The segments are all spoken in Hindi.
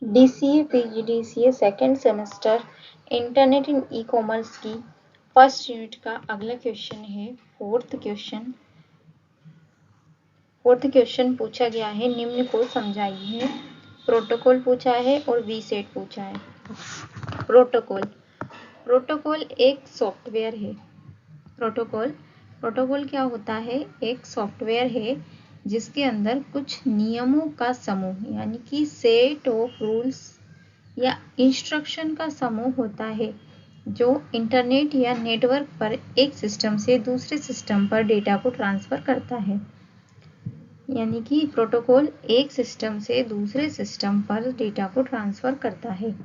DCA PGDCA second semester internet in e commerce की फर्स्ट यूनिट का अगला क्वेश्चन है फोर्थ क्वेश्चन पूछा गया है, निम्न को समझाइए। प्रोटोकॉल पूछा है और वी सेट पूछा है। प्रोटोकॉल एक सॉफ्टवेयर है। प्रोटोकॉल क्या होता है? एक सॉफ्टवेयर है जिसके अंदर कुछ नियमों का समूह यानी कि सेट ऑफ रूल्स या इंस्ट्रक्शन का समूह होता है जो इंटरनेट या नेटवर्क पर एक सिस्टम से दूसरे सिस्टम पर डेटा को ट्रांसफर करता है। यानी कि प्रोटोकॉल एक सिस्टम से दूसरे सिस्टम पर डेटा को ट्रांसफर करता है।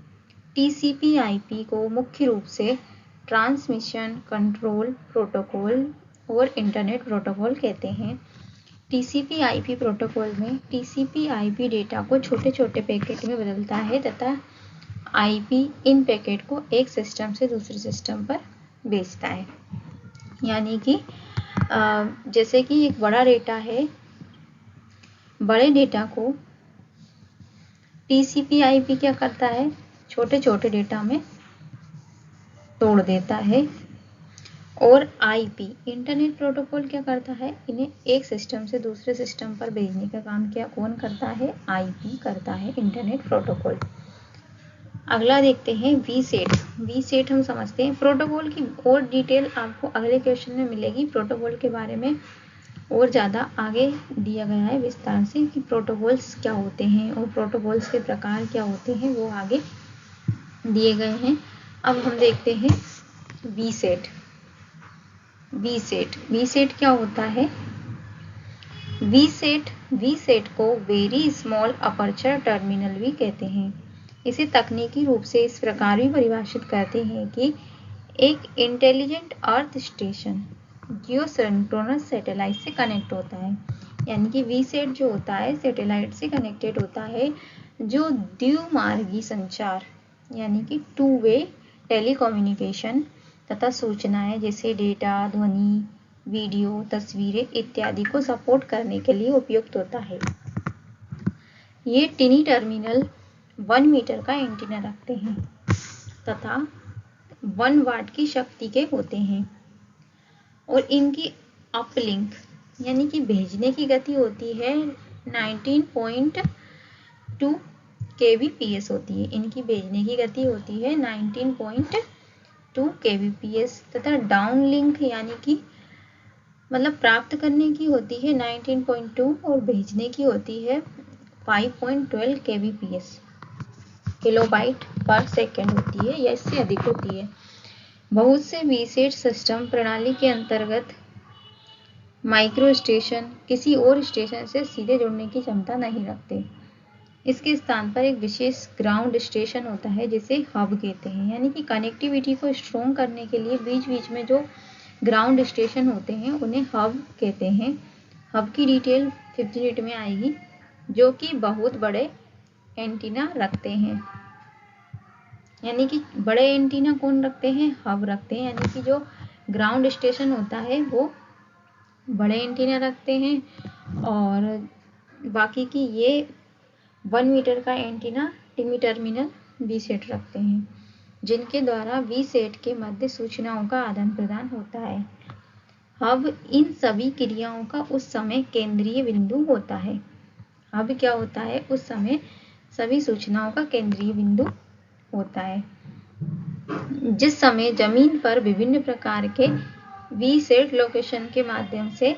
TCP/IP को मुख्य रूप से ट्रांसमिशन कंट्रोल प्रोटोकॉल और इंटरनेट प्रोटोकॉल कहते हैं। TCP/IP प्रोटोकॉल में TCP/IP डेटा को छोटे छोटे पैकेट में बदलता है तथा IP इन पैकेट को एक सिस्टम से दूसरे सिस्टम पर भेजता है। यानी कि जैसे कि एक बड़ा डेटा है, बड़े डेटा को TCP/IP क्या करता है? छोटे छोटे डेटा में तोड़ देता है। और IP इंटरनेट प्रोटोकॉल क्या करता है? इन्हें एक सिस्टम से दूसरे सिस्टम पर भेजने का काम कौन करता है? IP करता है, इंटरनेट प्रोटोकॉल। अगला देखते हैं वी सेट हम समझते हैं। प्रोटोकॉल की और डिटेल आपको अगले क्वेश्चन में मिलेगी। प्रोटोकॉल के बारे में और ज़्यादा आगे दिया गया है विस्तार से कि प्रोटोकॉल्स क्या होते हैं और प्रोटोकॉल्स के प्रकार क्या होते हैं, वो आगे दिए गए हैं। अब हम देखते हैं वी सेट क्या होता है? वी सेट को वेरी स्मॉल अपर्चर टर्मिनल भी कहते हैं। इसे तकनीकी रूप से इस प्रकार भी परिभाषित करते हैं कि एक intelligent earth station geosynchronous satellite से कनेक्ट होता है। यानी कि वी सेट जो होता है सैटेलाइट से कनेक्टेड होता है, जो द्विमार्गी संचार यानी कि 2 वे टेलीकम्युनिकेशन तथा सूचनाएं जैसे डेटा, ध्वनि, वीडियो, तस्वीरें इत्यादि को सपोर्ट करने के लिए उपयुक्त होता है। ये टिनी टर्मिनल 1 मीटर का एंटीना रखते हैं तथा 1 वाट की शक्ति के होते हैं और इनकी अपलिंक यानी कि भेजने की गति होती है 19.2 kbps होती है। इनकी भेजने की गति होती है 19.2 kbps तथा डाउन लिंक यानी कि मतलब प्राप्त करने की होती है 19.2 और भेजने की होती है 5.12 kbps किलोबाइट पर सेकेंड होती है या इससे अधिक होती है। बहुत से वी सेट सिस्टम प्रणाली के अंतर्गत माइक्रो स्टेशन किसी और स्टेशन से सीधे जुड़ने की क्षमता नहीं रखते। इसके स्थान पर एक विशेष ग्राउंड स्टेशन होता है जिसे हब कहते हैं। यानी कि कनेक्टिविटी को स्ट्रॉन्ग करने के लिए बीच बीच में जो ग्राउंड स्टेशन होते हैं उन्हें हब कहते हैं। हब की डिटेल 5th यूनिट में आएगी, जो कि बहुत बड़े एंटीना रखते हैं। यानी कि बड़े एंटीना कौन रखते हैं? हब रखते हैं। यानी कि जो ग्राउंड स्टेशन होता है वो बड़े एंटीना रखते हैं और बाकी की ये 1 मीटर का एंटीना टिमी टर्मिनल वी सेट रखते हैं, जिनके द्वारा वी सेट के मध्य सूचनाओं का आदान प्रदान होता है। हब इन सभी क्रियाओं का उस समय केंद्रीय बिंदु होता है। हब क्या होता है? उस समय सभी सूचनाओं का केंद्रीय बिंदु होता है। जिस समय जमीन पर विभिन्न प्रकार के वी सेट लोकेशन के माध्यम से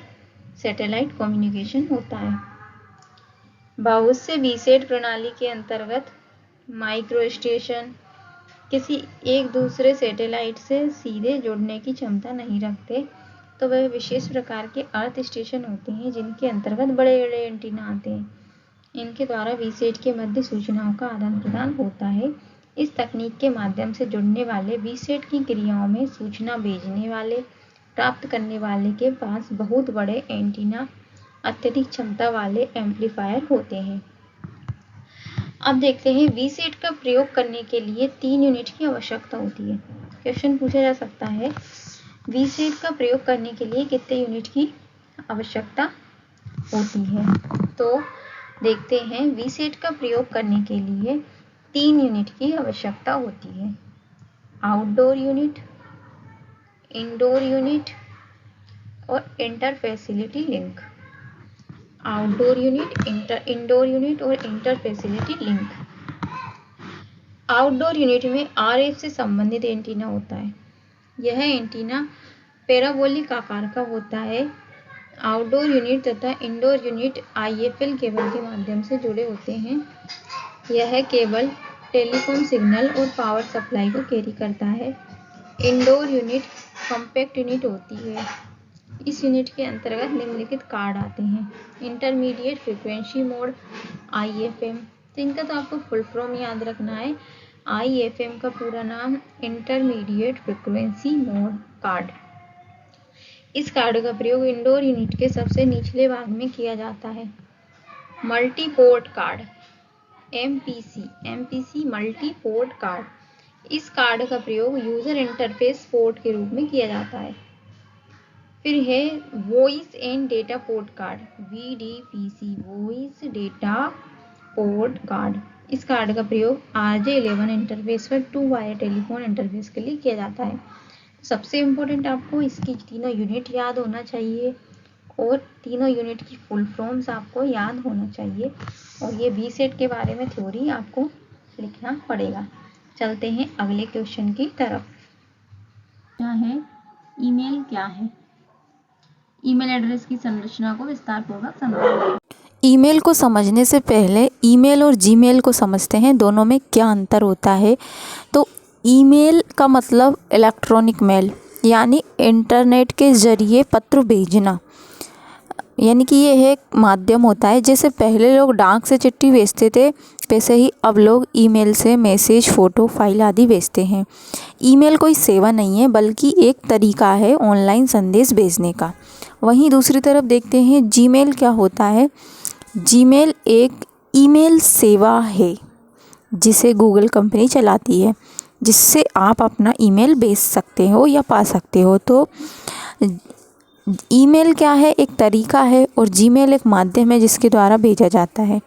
सैटेलाइट कम्युनिकेशन होता है। बहुत से वी सेट प्रणाली के अंतर्गत माइक्रो स्टेशन किसी एक दूसरे सैटेलाइट से सीधे जुड़ने की क्षमता नहीं रखते, तो वह विशेष प्रकार के अर्थ स्टेशन होते हैं जिनके अंतर्गत बड़े बड़े एंटीना आते हैं। इनके द्वारा वी सेट के मध्य सूचनाओं का आदान प्रदान होता है। इस तकनीक के माध्यम से जुड़ने वाले वी सेट की क्रियाओं में सूचना भेजने वाले प्राप्त करने वाले के पास बहुत बड़े एंटीना अत्यधिक क्षमता वाले एम्पलीफायर होते हैं। अब देखते हैं वी सेट का प्रयोग करने के लिए 3 यूनिट की आवश्यकता होती है। क्वेश्चन पूछा जा सकता है वी सेट का प्रयोग करने के लिए कितने यूनिट की आवश्यकता होती है। तो देखते हैं वी सेट का प्रयोग करने के लिए 3 यूनिट की आवश्यकता होती है, आउटडोर यूनिट, इंडोर यूनिट और inter facility link. Outdoor unit, indoor unit और inter facility link. Outdoor unit में आरएफ से संबंधित एंटीना होता है। यह एंटीना पैराबोलिक आकार का होता है। आउटडोर यूनिट तथा इंडोर यूनिट आईएफएल केबल के माध्यम से जुड़े होते हैं। यह केबल टेलीकॉम सिग्नल और पावर सप्लाई को कैरी करता है। इंडोर यूनिट कॉम्पैक्ट यूनिट होती है। इस यूनिट के अंतर्गत निम्नलिखित कार्ड आते हैं, इंटरमीडिएट फ्रीक्वेंसी मोड आईएफएम। तो इनका तो आपको फुल फॉर्म याद रखना है। आईएफएम का पूरा नाम इंटरमीडिएट फ्रीक्वेंसी मोड कार्ड। इस कार्ड का प्रयोग इंडोर यूनिट के सबसे निचले भाग में किया जाता है। Multi port card, MPC multi port card. इस कार्ड का प्रयोग यूजर इंटरफेस पोर्ट के रूप में किया जाता है। फिर है voice and data port card, VDPC voice data port card. इस कार्ड का प्रयोग RJ11 इंटरफेस पर 2 वायर टेलीफोन इंटरफेस के लिए किया जाता है। सबसे इम्पोर्टेंट आपको इसकी तीनों यूनिट याद होना चाहिए और तीनों यूनिट की फुल फॉर्म्स आपको याद होना चाहिए और ये बीसेट के बारे में थ्योरी आपको लिखना पड़ेगा। चलते हैं अगले क्वेश्चन की तरफ। क्या है ईमेल? क्या है ईमेल? एड्रेस की संरचना को विस्तार पूर्वक समझेंगे। ईमेल को समझने से पहले ईमेल और जीमेल को समझते हैं, दोनों में क्या अंतर होता है। तो ईमेल का मतलब इलेक्ट्रॉनिक मेल, यानी इंटरनेट के ज़रिए पत्र भेजना, यानी कि ये एक माध्यम होता है। जैसे पहले लोग डाक से चिट्ठी भेजते थे, वैसे ही अब लोग ईमेल से मैसेज, फ़ोटो, फाइल आदि भेजते हैं। ईमेल कोई सेवा नहीं है, बल्कि एक तरीका है ऑनलाइन संदेश भेजने का। वहीं दूसरी तरफ देखते हैं जीमेल क्या होता है। जीमेल एक ईमेल सेवा है जिसे गूगल कंपनी चलाती है, जिससे आप अपना ईमेल भेज सकते हो या पा सकते हो। तो ईमेल क्या है? एक तरीका है और जीमेल एक माध्यम है जिसके द्वारा भेजा जाता है।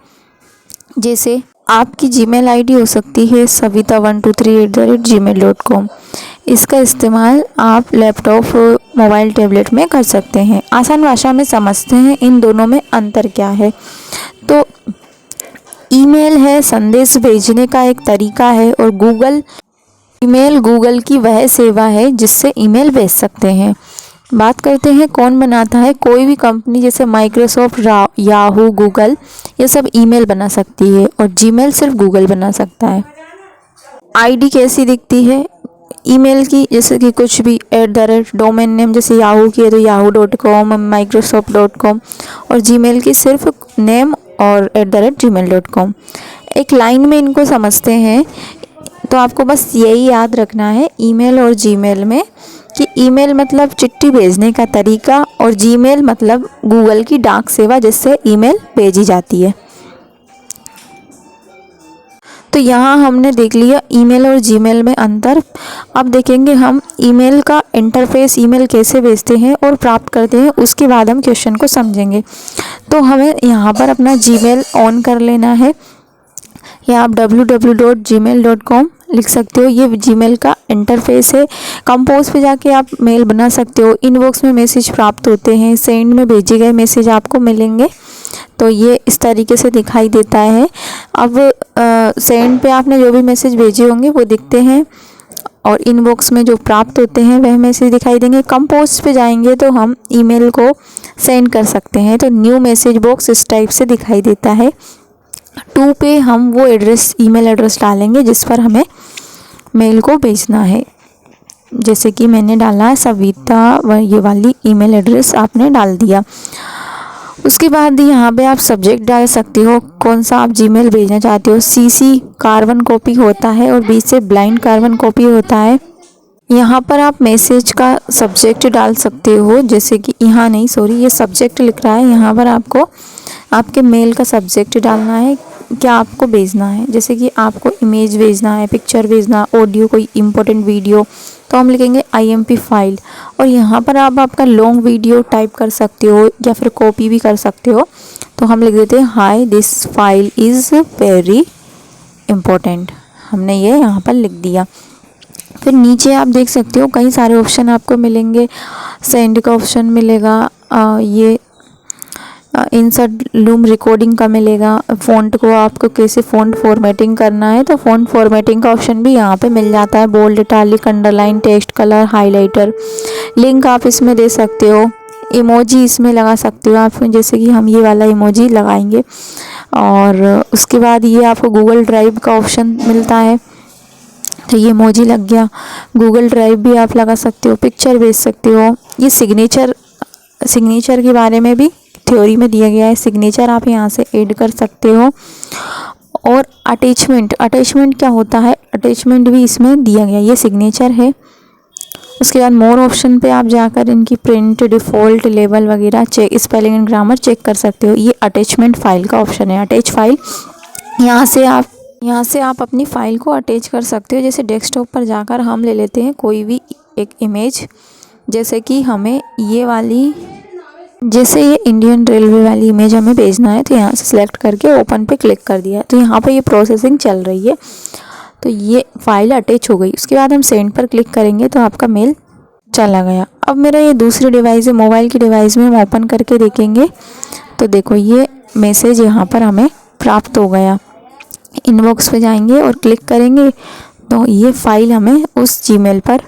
जैसे आपकी जीमेल आईडी हो सकती है savita123@gmail.com। इसका इस्तेमाल आप लैपटॉप, मोबाइल, टैबलेट में कर सकते हैं। आसान भाषा में समझते हैं इन दोनों में अंतर क्या है। तो ईमेल है संदेश भेजने का एक तरीका है और ईमेल गूगल की वह सेवा है जिससे ईमेल भेज सकते हैं। बात करते हैं कौन बनाता है। कोई भी कंपनी जैसे माइक्रोसॉफ्ट, याहू, गूगल, ये सब ईमेल बना सकती है और जीमेल सिर्फ गूगल बना सकता है। आईडी कैसी दिखती है ईमेल की? जैसे कि कुछ भी डोमेन नेम, जैसे याहू की है तो yahoo.com, microsoft.com, और जीमेल की सिर्फ नेम और @gmail.com। एक लाइन में इनको समझते हैं। तो आपको बस यही याद रखना है ईमेल और जीमेल में कि ईमेल मतलब चिट्ठी भेजने का तरीका और जीमेल मतलब गूगल की डाक सेवा जिससे ईमेल भेजी जाती है। तो यहाँ हमने देख लिया ईमेल और जीमेल में अंतर। अब देखेंगे हम ईमेल का इंटरफेस, ईमेल कैसे भेजते हैं और प्राप्त करते हैं, उसके बाद हम क्वेश्चन को समझेंगे। तो हमें यहाँ पर अपना जीमेल ऑन कर लेना है। या आप www.gmail.com लिख सकते हो। ये जीमेल का इंटरफेस है। कंपोज पे जाके आप मेल बना सकते हो। इनबॉक्स में मैसेज प्राप्त होते हैं, सेंड में भेजे गए मैसेज आपको मिलेंगे। तो ये इस तरीके से दिखाई देता है। अब सेंड पे आपने जो भी मैसेज भेजे होंगे वो दिखते हैं और इनबॉक्स में जो प्राप्त होते हैं वह मैसेज दिखाई देंगे। कंपोज पे जाएंगे तो हम ईमेल को सेंड कर सकते हैं। तो न्यू मैसेज बॉक्स इस टाइप से दिखाई देता है। 2 पे हम वो ईमेल एड्रेस डालेंगे जिस पर हमें मेल को भेजना है। जैसे कि मैंने डाला सविता, ये वाली ईमेल एड्रेस आपने डाल दिया। उसके बाद यहाँ पे आप सब्जेक्ट डाल सकते हो, कौन सा आप जीमेल भेजना चाहते हो। CC कार्बन कॉपी होता है और B से ब्लाइंड कार्बन कॉपी होता है। यहाँ पर आप मैसेज का सब्जेक्ट डाल सकते हो, जैसे कि यहाँ नहीं, सॉरी, ये सब्जेक्ट लिख रहा है। यहाँ पर आपको आपके मेल का सब्जेक्ट डालना है, क्या आपको भेजना है। जैसे कि आपको इमेज भेजना है, पिक्चर भेजना, ऑडियो, कोई इम्पोर्टेंट वीडियो, तो हम लिखेंगे IMP फाइल। और यहाँ पर आप आपका लॉन्ग वीडियो टाइप कर सकते हो या फिर कॉपी भी कर सकते हो। तो हम लिख देते हैं hi this file is very important, हमने ये यहाँ पर लिख दिया। फिर नीचे आप देख सकते हो कई सारे ऑप्शन आपको मिलेंगे। सेंड का ऑप्शन मिलेगा, ये इंसर्ट लूम रिकॉर्डिंग का मिलेगा। फ़ॉन्ट को आपको कैसे फ़ॉन्ट फॉर्मेटिंग करना है तो फ़ॉन्ट फॉर्मेटिंग का ऑप्शन भी यहाँ पे मिल जाता है। Bold, italic, underline, text colour, highlighter. Link आप इसमें दे सकते हो। इमोजी इसमें लगा सकते हो आप, जैसे कि हम ये वाला इमोजी लगाएंगे। और उसके बाद ये आपको गूगल ड्राइव का ऑप्शन मिलता है, तो ये इमोजी लग गया। गूगल ड्राइव भी आप लगा सकते हो, पिक्चर भेज सकते हो। ये सिग्नेचर के बारे में भी थ्योरी में दिया गया है। सिग्नेचर आप यहाँ से ऐड कर सकते हो। और अटैचमेंट क्या होता है, अटैचमेंट भी इसमें दिया गया, ये सिग्नेचर है। उसके बाद मोर ऑप्शन पे आप जाकर इनकी प्रिंट, डिफ़ॉल्ट, लेबल वगैरह check, spelling and grammar check कर सकते हो। ये अटैचमेंट फाइल का ऑप्शन है, अटैच फाइल। यहाँ से आप अपनी फ़ाइल को अटैच कर सकते हो। जैसे डेस्कटॉप पर जाकर हम ले लेते हैं कोई भी एक इमेज, जैसे कि हमें ये वाली, जैसे ये इंडियन रेलवे वाली इमेज हमें भेजना है, तो यहाँ से सिलेक्ट करके ओपन पे क्लिक कर दिया, तो यहाँ पर ये प्रोसेसिंग चल रही है, तो ये फाइल अटैच हो गई। उसके बाद हम सेंड पर क्लिक करेंगे तो आपका मेल चला गया। अब मेरा ये दूसरी डिवाइस है, मोबाइल की डिवाइस में हम ओपन करके देखेंगे तो देखो ये मैसेज यहाँ पर हमें प्राप्त हो गया। इनबॉक्स पे जाएंगे और क्लिक करेंगे तो ये फाइल हमें उस जीमेल पर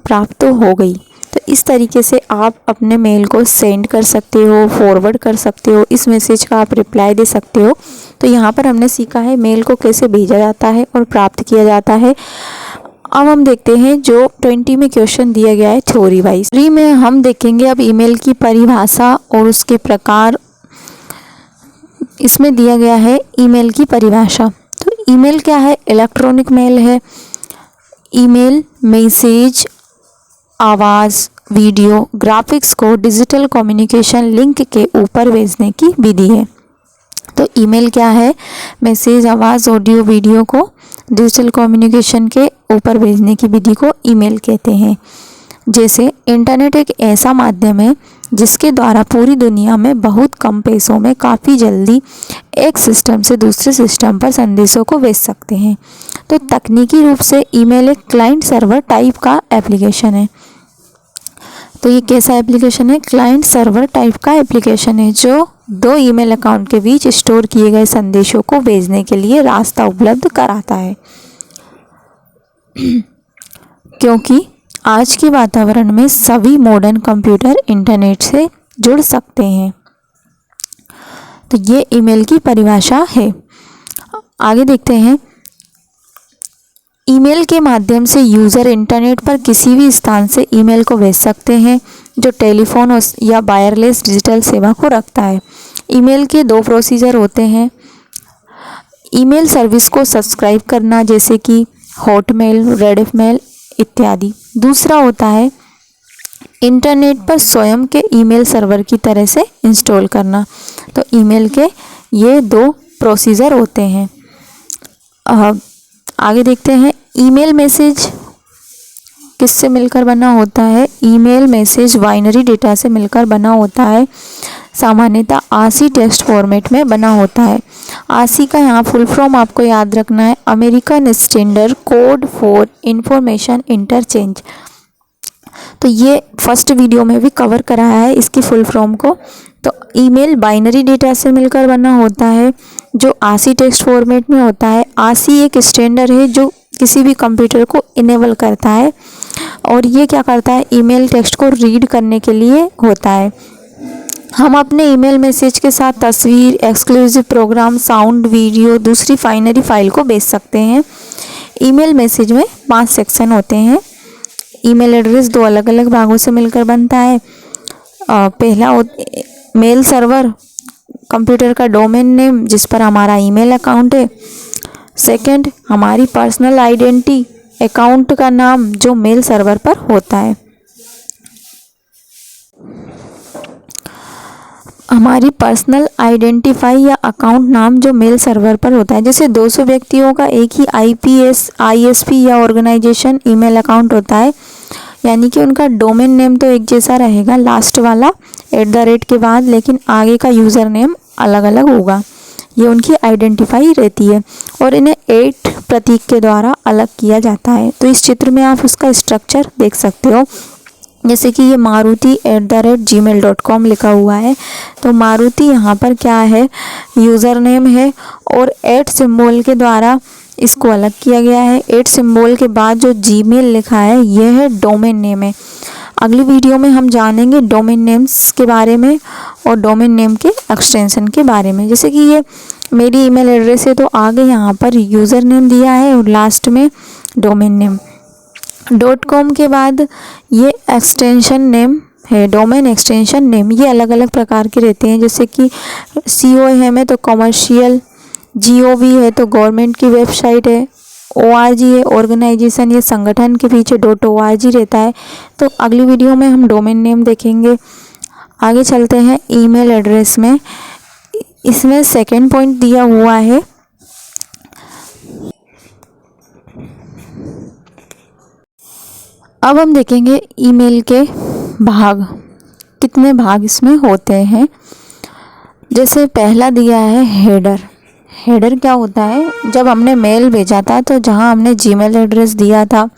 प्राप्त हो गई। तो इस तरीके से आप अपने मेल को सेंड कर सकते हो, फॉरवर्ड कर सकते हो, इस मैसेज का आप रिप्लाई दे सकते हो। तो यहाँ पर हमने सीखा है मेल को कैसे भेजा जाता है और प्राप्त किया जाता है। अब हम देखते हैं जो 20 में क्वेश्चन दिया गया है थ्योरी वाइज। 3 में हम देखेंगे अब ईमेल की परिभाषा और उसके प्रकार। इसमें दिया गया है ईमेल की परिभाषा। तो ईमेल क्या है, इलेक्ट्रॉनिक मेल है। ईमेल मैसेज, आवाज़, वीडियो, ग्राफिक्स को डिजिटल कम्युनिकेशन लिंक के ऊपर भेजने की विधि है। तो ईमेल क्या है, मैसेज, आवाज़, ऑडियो, वीडियो को डिजिटल कम्युनिकेशन के ऊपर भेजने की विधि को ईमेल कहते हैं। जैसे इंटरनेट एक ऐसा माध्यम है जिसके द्वारा पूरी दुनिया में बहुत कम पैसों में काफ़ी जल्दी एक सिस्टम से दूसरे सिस्टम पर संदेशों को भेज सकते हैं। तो तकनीकी रूप से ईमेल एक क्लाइंट सर्वर टाइप का एप्लीकेशन है। तो ये कैसा एप्लीकेशन है, क्लाइंट सर्वर टाइप का एप्लीकेशन है जो 2 ईमेल अकाउंट के बीच स्टोर किए गए संदेशों को भेजने के लिए रास्ता उपलब्ध कराता है। क्योंकि आज के वातावरण में सभी मॉडर्न कंप्यूटर इंटरनेट से जुड़ सकते हैं। तो ये ईमेल की परिभाषा है। आगे देखते हैं। ईमेल के माध्यम से यूज़र इंटरनेट पर किसी भी स्थान से ईमेल को भेज सकते हैं जो टेलीफोन या वायरलेस डिजिटल सेवा को रखता है। ईमेल के 2 प्रोसीजर होते हैं। ईमेल सर्विस को सब्सक्राइब करना, जैसे कि हॉटमेल, रेडिफमेल इत्यादि। दूसरा होता है इंटरनेट पर स्वयं के ईमेल सर्वर की तरह से इंस्टॉल करना। तो ईमेल के ये 2 प्रोसीजर होते हैं। आगे देखते हैं। ईमेल मैसेज किससे मिलकर बना होता है, ईमेल मैसेज बाइनरी डेटा से मिलकर बना होता है। सामान्यतः ASCII टेक्स्ट फॉर्मेट में बना होता है। ASCII का यहाँ फुल फॉर्म आपको याद रखना है, American standard code for information interchange. तो ये फर्स्ट वीडियो में भी कवर कराया है इसकी फुल फॉर्म को। तो ईमेल बाइनरी डेटा से मिलकर बना होता है जो ASCII टेक्स्ट फॉर्मेट में होता है। ASCII एक स्टैंडर्ड है जो किसी भी कंप्यूटर को इनेबल करता है और ये क्या करता है, ईमेल टेक्स्ट को रीड करने के लिए होता है। हम अपने ईमेल मैसेज के साथ तस्वीर, एक्सक्लूसिव प्रोग्राम, साउंड, वीडियो, दूसरी बाइनरी फाइल को भेज सकते हैं। ईमेल मैसेज में 5 सेक्शन होते हैं। ईमेल एड्रेस 2 अलग अलग भागों से मिलकर बनता है। पहला मेल सर्वर, कंप्यूटर का डोमेन नेम जिस पर हमारा ईमेल अकाउंट है। सेकंड, हमारी पर्सनल आइडेंटिटी, अकाउंट का नाम जो मेल सर्वर पर होता है। हमारी पर्सनल आइडेंटिफाई या अकाउंट नाम जो मेल सर्वर पर होता है। जैसे 200 व्यक्तियों का एक ही ISP या ऑर्गेनाइजेशन ईमेल अकाउंट होता है, यानी कि उनका डोमेन नेम तो एक जैसा रहेगा, लास्ट वाला @ के बाद, लेकिन आगे का यूज़र नेम अलग अलग होगा। ये उनकी आइडेंटिफाई रहती है और इन्हें 8 प्रतीक के द्वारा अलग किया जाता है। तो इस चित्र में आप उसका स्ट्रक्चर देख सकते हो। जैसे कि ये maruti@gmail.com लिखा हुआ है, तो मारुति यहाँ पर क्या है, यूज़र नेम है और 8 सिंबल के द्वारा इसको अलग किया गया है। 8 सिंबल के बाद जो जीमेल लिखा है यह है डोमेन नेम है। अगली वीडियो में हम जानेंगे डोमेन नेम्स के बारे में और डोमेन नेम के एक्सटेंशन के बारे में। जैसे कि ये मेरी ईमेल एड्रेस है, तो आगे यहाँ पर यूज़र नेम दिया है और लास्ट में डोमेन नेम। .com के बाद ये एक्सटेंशन नेम है, डोमेन एक्सटेंशन नेम। ये अलग अलग प्रकार के रहते हैं, जैसे कि COM है तो कमर्शियल, GOV है तो गवर्नमेंट की वेबसाइट है, ORG है ऑर्गेनाइजेशन, ये संगठन के पीछे .org रहता है। तो अगली वीडियो में हम डोमेन नेम देखेंगे। आगे चलते हैं ईमेल एड्रेस में। इसमें सेकंड पॉइंट दिया हुआ है, अब हम देखेंगे ईमेल के भाग, कितने भाग इसमें होते हैं। जैसे पहला दिया है हेडर। हेडर क्या होता है, जब हमने मेल भेजा था तो जहां हमने जीमेल एड्रेस दिया था,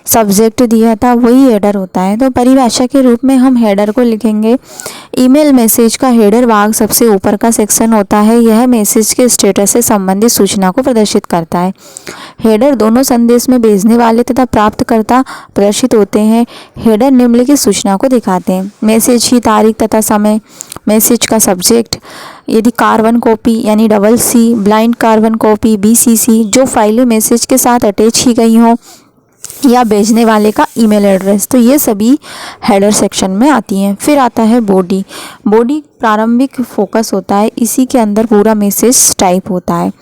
सब्जेक्ट दिया था, वही हेडर होता है। तो परिभाषा के रूप में हम हेडर को लिखेंगे। ईमेल मैसेज का हेडर भाग सबसे ऊपर का सेक्शन होता है। यह मैसेज के स्टेटस से संबंधित सूचना को प्रदर्शित करता है। हेडर दोनों संदेश में भेजने वाले तथा प्राप्तकर्ता प्रदर्शित होते हैं। हेडर निम्नलिखित सूचना को दिखाते हैं: मैसेज की तारीख तथा समय, मैसेज का सब्जेक्ट, यदि कार्बन कॉपी यानी CC, blind carbon copy BCC, जो फाइलें मैसेज के साथ अटैच की गई हों, या भेजने वाले का ईमेल एड्रेस। तो ये सभी हेडर सेक्शन में आती हैं। फिर आता है बॉडी। बॉडी प्रारंभिक फोकस होता है, इसी के अंदर पूरा मैसेज टाइप होता है।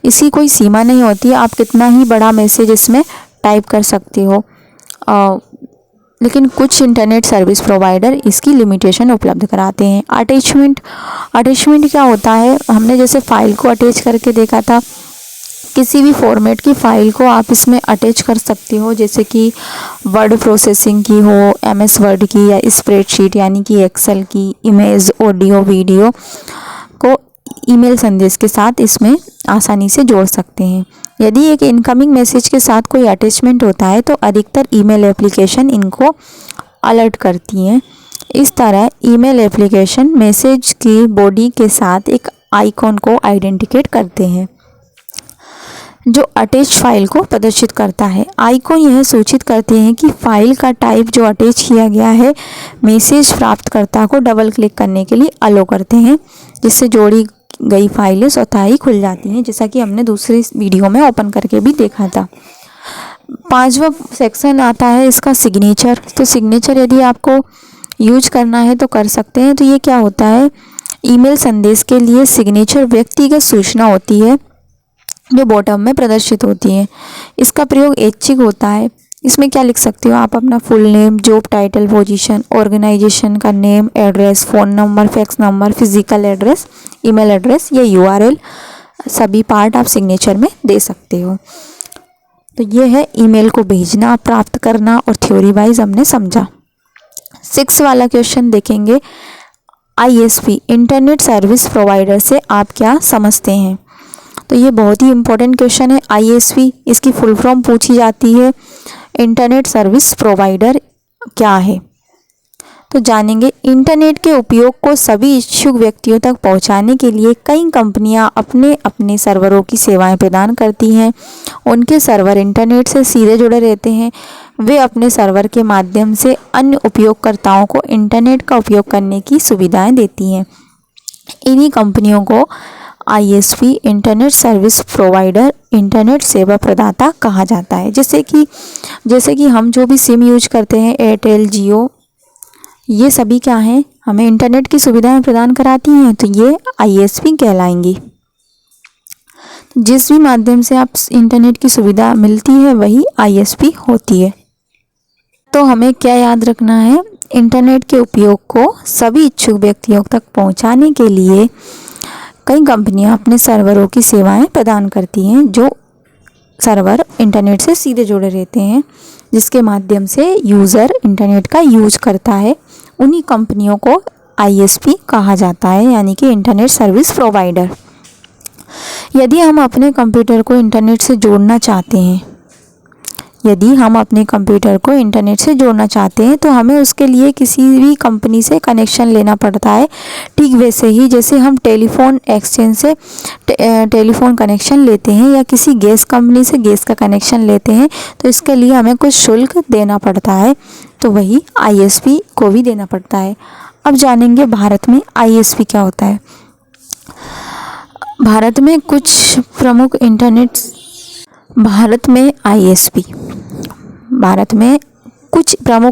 इसकी कोई सीमा नहीं होती, आप कितना ही बड़ा मैसेज इसमें टाइप कर सकते हो, लेकिन कुछ इंटरनेट सर्विस प्रोवाइडर इसकी लिमिटेशन उपलब्ध कराते हैं। अटैचमेंट। अटैचमेंट क्या होता है, हमने जैसे फाइल को अटैच करके देखा था, किसी भी फॉर्मेट की फ़ाइल को आप इसमें अटैच कर सकते हो, जैसे कि वर्ड प्रोसेसिंग की हो, MS वर्ड की, या स्प्रेडशीट यानी कि एक्सेल की, इमेज, ऑडियो, वीडियो को ईमेल संदेश के साथ इसमें आसानी से जोड़ सकते हैं। यदि एक इनकमिंग मैसेज के साथ कोई अटैचमेंट होता है तो अधिकतर ईमेल एप्लीकेशन इनको अलर्ट करती हैं। इस तरह ईमेल एप्लीकेशन मैसेज की बॉडी के साथ एक आइकॉन को आइडेंटिफाइड करते हैं जो अटैच फाइल को प्रदर्शित करता है। आइकॉन यह सूचित करते हैं कि फाइल का टाइप जो अटैच किया गया है मैसेज प्राप्तकर्ता को डबल क्लिक करने के लिए अलो करते हैं, जिससे जोड़ी गई फाइलें स्वतः ही खुल जाती हैं, जैसा कि हमने दूसरी वीडियो में ओपन करके भी देखा था। 5वां सेक्शन आता है इसका सिग्नेचर। तो सिग्नेचर यदि आपको यूज करना है तो कर सकते हैं। तो ये क्या होता है, ईमेल संदेश के लिए सिग्नेचर व्यक्तिगत सूचना होती है जो बॉटम में प्रदर्शित होती है। इसका प्रयोग ऐच्छिक होता है। इसमें क्या लिख सकते हो आप, अपना full name, job title, position, organization का name, address, phone number, fax number, physical address, email address या URL, सभी पार्ट आप सिग्नेचर में दे सकते हो। तो ये है ईमेल को भेजना, प्राप्त करना और थ्योरी वाइज हमने समझा। 6 वाला क्वेश्चन देखेंगे, ISP इंटरनेट सर्विस प्रोवाइडर से आप क्या समझते हैं। तो ये बहुत ही इंपॉर्टेंट क्वेश्चन है। ISP इसकी फुल फॉर्म पूछी जाती है। इंटरनेट सर्विस प्रोवाइडर क्या है, तो जानेंगे। इंटरनेट के उपयोग को सभी इच्छुक व्यक्तियों तक पहुंचाने के लिए कई कंपनियां अपने अपने सर्वरों की सेवाएं प्रदान करती हैं। उनके सर्वर इंटरनेट से सीधे जुड़े रहते हैं। वे अपने सर्वर के माध्यम से अन्य उपयोगकर्ताओं को इंटरनेट का उपयोग करने की सुविधाएं देती हैं। इन्हीं कंपनियों को ISP internet service provider, internet सेवा प्रदाता कहा जाता है। जैसे कि हम जो भी सिम यूज करते हैं, एयरटेल, जियो, ये सभी क्या हैं, हमें इंटरनेट की सुविधाएं प्रदान कराती हैं, तो ये ISP कहलाएंगी। जिस भी माध्यम से आप इंटरनेट की सुविधा मिलती है वही ISP होती है। तो हमें क्या याद रखना है, इंटरनेट के उपयोग को सभी इच्छुक व्यक्तियों तक पहुंचाने के लिए कई कंपनियां अपने सर्वरों की सेवाएं प्रदान करती हैं, जो सर्वर इंटरनेट से सीधे जुड़े रहते हैं, जिसके माध्यम से यूज़र इंटरनेट का यूज करता है। उन्हीं कंपनियों को ISP कहा जाता है, यानी कि इंटरनेट सर्विस प्रोवाइडर। यदि हम अपने कंप्यूटर को इंटरनेट से जोड़ना चाहते हैं तो हमें उसके लिए किसी भी कंपनी से कनेक्शन लेना पड़ता है। ठीक वैसे ही जैसे हम टेलीफोन एक्सचेंज से टेलीफोन कनेक्शन लेते हैं या किसी गैस कंपनी से गैस का कनेक्शन लेते हैं, तो इसके लिए हमें कुछ शुल्क देना पड़ता है, तो वही ISP को भी देना पड़ता है। अब जानेंगे भारत में ISP क्या होता है। भारत में कुछ प्रमुख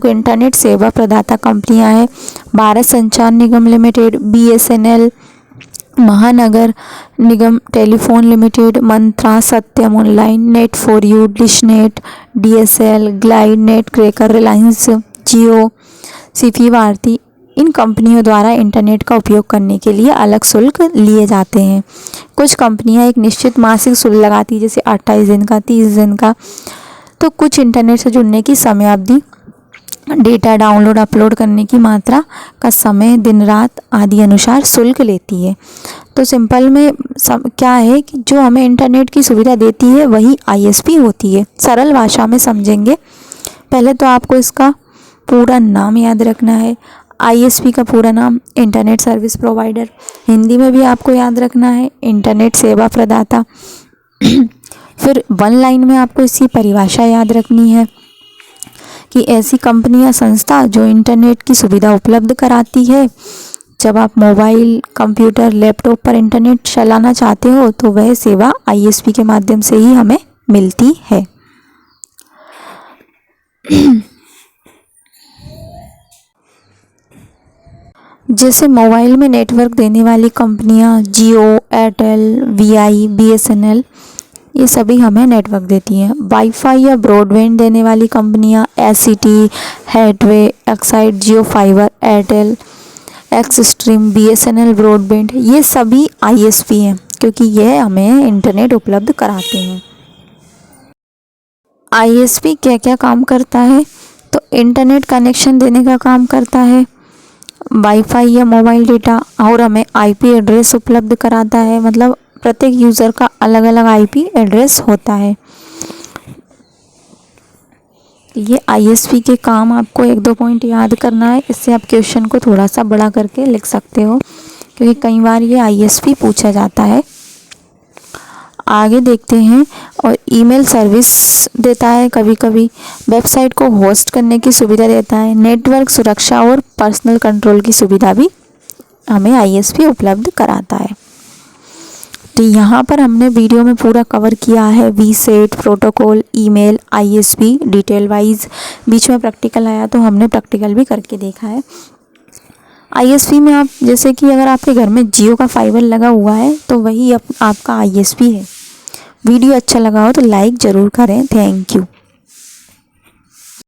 इंटरनेट सेवा प्रदाता कंपनियां हैं। भारत संचार निगम limited, BSNL, Mahanagar Nigam telephone limited, Mantra, Satyam online, net for you, Dishnet, DSL, Glide, net cracker, Reliance, Jio, CP Bharti. इन कंपनियों द्वारा इंटरनेट का उपयोग करने के लिए अलग शुल्क लिए जाते हैं। कुछ कंपनियां एक निश्चित मासिक शुल्क लगाती है, जैसे 28 दिन का, 30 दिन का। तो कुछ इंटरनेट से जुड़ने की समयावधि, डेटा डाउनलोड अपलोड करने की मात्रा का समय, दिन रात आदि अनुसार शुल्क लेती है। तो सिंपल में क्या है कि जो हमें इंटरनेट की सुविधा देती है वही ISP होती है। सरल भाषा में समझेंगे, पहले तो आपको इसका पूरा नाम याद रखना है। ISP का पूरा नाम इंटरनेट सर्विस प्रोवाइडर, हिंदी में भी आपको याद रखना है इंटरनेट सेवा प्रदाता। फिर 1 लाइन में आपको इसकी परिभाषा याद रखनी है कि ऐसी कंपनी या संस्था जो इंटरनेट की सुविधा उपलब्ध कराती है। जब आप मोबाइल, कंप्यूटर, लैपटॉप पर इंटरनेट चलाना चाहते हो तो वह सेवा ISP के माध्यम से ही हमें मिलती है। जैसे मोबाइल में नेटवर्क देने वाली कंपनियां जियो, एयरटेल, VI, BSNL, ये सभी हमें नेटवर्क देती हैं। वाईफाई या ब्रॉडबैंड देने वाली कंपनियां SCT, Hathway, Exide, Jio fiber, Airtel, Xstream, BSNL broadband, ये सभी ISP हैं क्योंकि ये हमें इंटरनेट उपलब्ध कराते हैं। ISP क्या क्या काम करता है? तो इंटरनेट कनेक्शन देने का काम करता है, वाईफाई या मोबाइल डेटा, और हमें IP एड्रेस उपलब्ध कराता है। मतलब प्रत्येक यूज़र का अलग अलग IP एड्रेस होता है। ये ISP के काम आपको 1-2 पॉइंट याद करना है, इससे आप क्वेश्चन को थोड़ा सा बड़ा करके लिख सकते हो क्योंकि कई बार ये ISP पूछा जाता है। आगे देखते हैं। और ईमेल सर्विस देता है, कभी कभी वेबसाइट को होस्ट करने की सुविधा देता है, नेटवर्क सुरक्षा और पर्सनल कंट्रोल की सुविधा भी हमें ISP उपलब्ध कराता है। तो यहाँ पर हमने वीडियो में पूरा कवर किया है VSAT, protocol, email, ISP detail wise. बीच में प्रैक्टिकल आया तो हमने प्रैक्टिकल भी करके देखा है। ISP में आप जैसे कि अगर आपके घर में जियो का फाइबर लगा हुआ है तो वही आपका ISP है। वीडियो अच्छा लगा हो तो लाइक ज़रूर करें। Thank you.